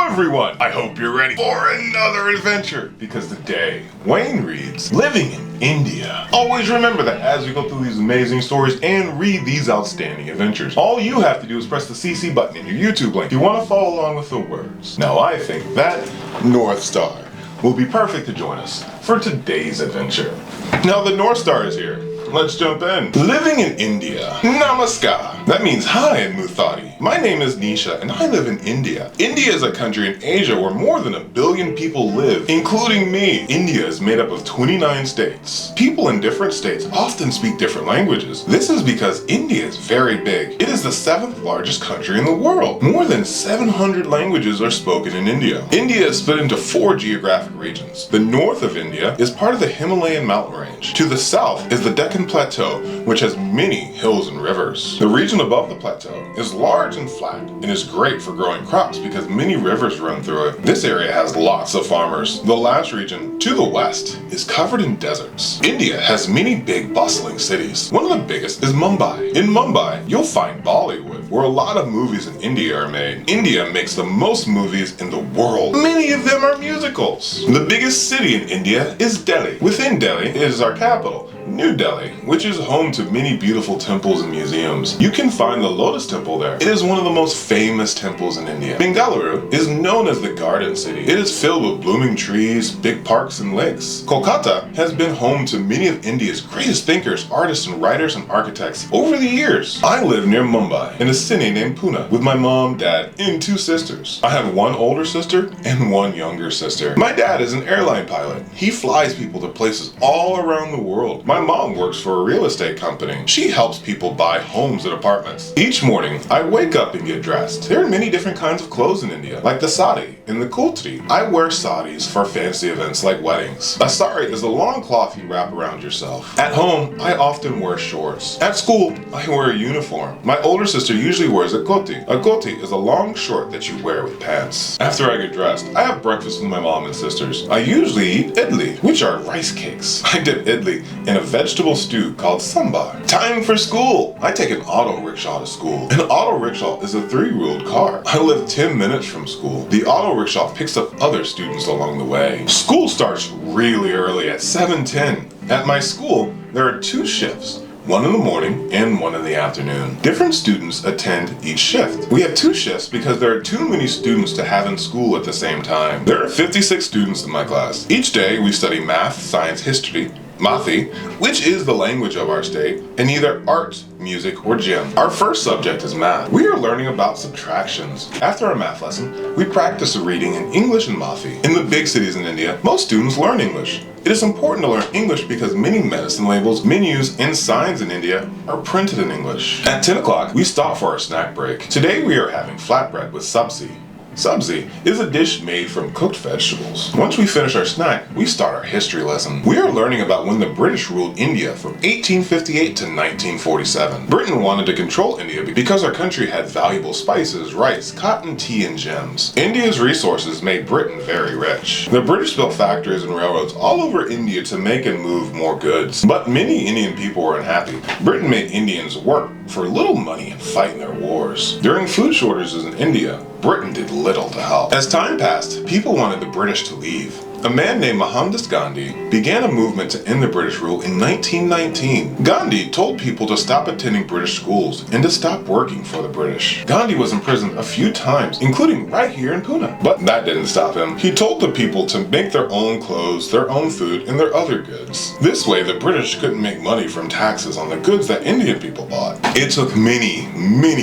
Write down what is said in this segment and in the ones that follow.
everyone! I hope you're ready for another adventure, because today, Wayne reads Living in India. Always remember that as we go through these amazing stories and read these outstanding adventures, all you have to do is press the CC button in your YouTube link if you want to follow along with the words. Now I think that North Star will be perfect to join us for today's adventure. Now the North Star is here. Let's jump in. Living in India. Namaskar. That means hi in Muthadi. My name is Nisha and I live in India. India is a country in Asia where more than 1 billion people live, including me. India is made up of 29 states. People in different states often speak different languages. This is because India is very big. It is the 7th largest country in the world. More than 700 languages are spoken in India. India is split into 4 geographic regions. The north of India is part of the Himalayan mountain range. To the south is the Deccan Plateau, which has many hills and rivers. The region above the plateau is large and flat and is great for growing crops because many rivers run through it. This area has lots of farmers. The last region, to the west, is covered in deserts. India has many big bustling cities. One of the biggest is Mumbai. In Mumbai, you'll find Bollywood, where a lot of movies in India are made. India makes the most movies in the world. Many of them are musicals. The biggest city in India is Delhi. Within Delhi is our capital, New Delhi, which is home to many beautiful temples and museums. You can find the Lotus Temple there. It is one of the most famous temples in India. Bengaluru is known as the Garden City. It is filled with blooming trees, big parks, and lakes. Kolkata has been home to many of India's greatest thinkers, artists, and writers and architects over the years. I live near Mumbai in a city named Pune with my mom, dad, and 2 sisters. I have 1 older sister and 1 younger sister. My dad is an airline pilot. He flies people to places all around the world. My mom works for a real estate company. She helps people buy homes and apartments. Each morning, I wake up and get dressed. There are many different kinds of clothes in India, like the sari and the kurti. I wear saris for fancy events like weddings. A sari is a long cloth you wrap around yourself. At home, I often wear shorts. At school, I wear a uniform. My older sister usually wears a dhoti. A dhoti is a long short that you wear with pants. After I get dressed, I have breakfast with my mom and sisters. I usually eat idli, which are rice cakes. I dip idli in a vegetable stew called sambar. Time for school! I take an auto rickshaw to school. An auto rickshaw is a 3-wheeled car. I live 10 minutes from school. The auto rickshaw picks up other students along the way. School starts really early at 7:10. At my school, there are 2 shifts. 1 in the morning and 1 in the afternoon. Different students attend each shift. We have 2 shifts because there are too many students to have in school at the same time. There are 56 students in my class. Each day we study math, science, history, Mathi, which is the language of our state, and either art, music, or gym. Our first subject is math. We are learning about subtractions. After our math lesson, we practice reading in English and Mathi. In the big cities in India, most students learn English. It is important to learn English because many medicine labels, menus, and signs in India are printed in English. At 10 o'clock, we stop for our snack break. Today we are having flatbread with sabzi. Sabzi is a dish made from cooked vegetables. Once we finish our snack, we start our history lesson. We are learning about when the British ruled India from 1858 to 1947. Britain wanted to control India because our country had valuable spices, rice, cotton, tea, and gems. India's resources made Britain very rich. The British built factories and railroads all over India to make and move more goods. But many Indian people were unhappy. Britain made Indians work for little money and fight in their wars. During food shortages in India, Britain did little to help. As time passed, people wanted the British to leave. A man named Mohandas Gandhi began a movement to end the British rule in 1919. Gandhi told people to stop attending British schools and to stop working for the British. Gandhi was imprisoned a few times, including right here in Pune. But that didn't stop him. He told the people to make their own clothes, their own food, and their other goods. This way, the British couldn't make money from taxes on the goods that Indian people bought. It took many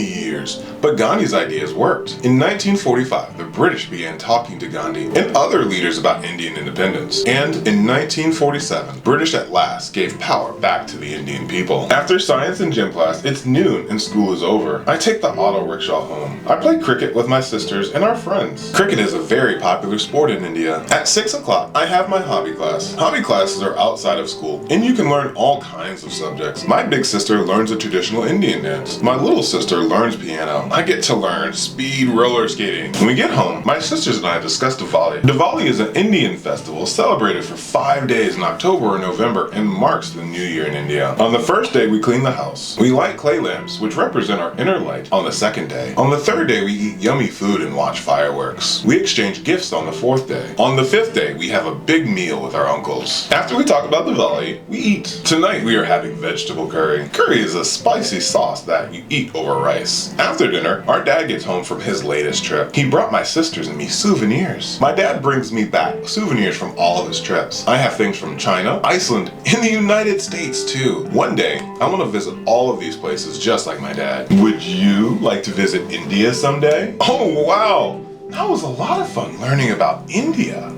years, but Gandhi's ideas worked. In 1945, the British began talking to Gandhi and other leaders about Indian independence. And in 1947, British at last gave power back to the Indian people. After science and gym class, it's noon and school is over. I take the auto rickshaw home. I play cricket with my sisters and our friends. Cricket is a very popular sport in India. At 6 o'clock, I have my hobby class. Hobby classes are outside of school, and you can learn all kinds of subjects. My big sister learns a traditional Indian dance. My little sister learns piano. I get to learn speed roller skating. When we get home, my sisters and I discuss Diwali. Diwali is an Indian Lantern Festival is celebrated for 5 days in October or November and marks the New Year in India. On the first day, we clean the house. We light clay lamps, which represent our inner light, on the second day. On the third day, we eat yummy food and watch fireworks. We exchange gifts on the fourth day. On the fifth day, we have a big meal with our uncles. After we talk about Diwali, we eat. Tonight, we are having vegetable curry. Curry is a spicy sauce that you eat over rice. After dinner, our dad gets home from his latest trip. He brought my sisters and me souvenirs. My dad brings me back souvenirs from all of his trips. I have things from China, Iceland, and the United States too. One day, I want to visit all of these places just like my dad. Would you like to visit India someday? Oh wow! That was a lot of fun learning about India.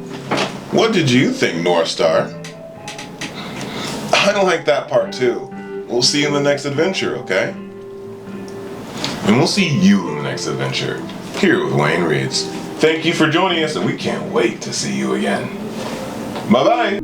What did you think, North Star? I like that part too. We'll see you in the next adventure, okay? And we'll see you in the next adventure, here with Wayne Reads. Thank you for joining us, and we can't wait to see you again. Bye-bye!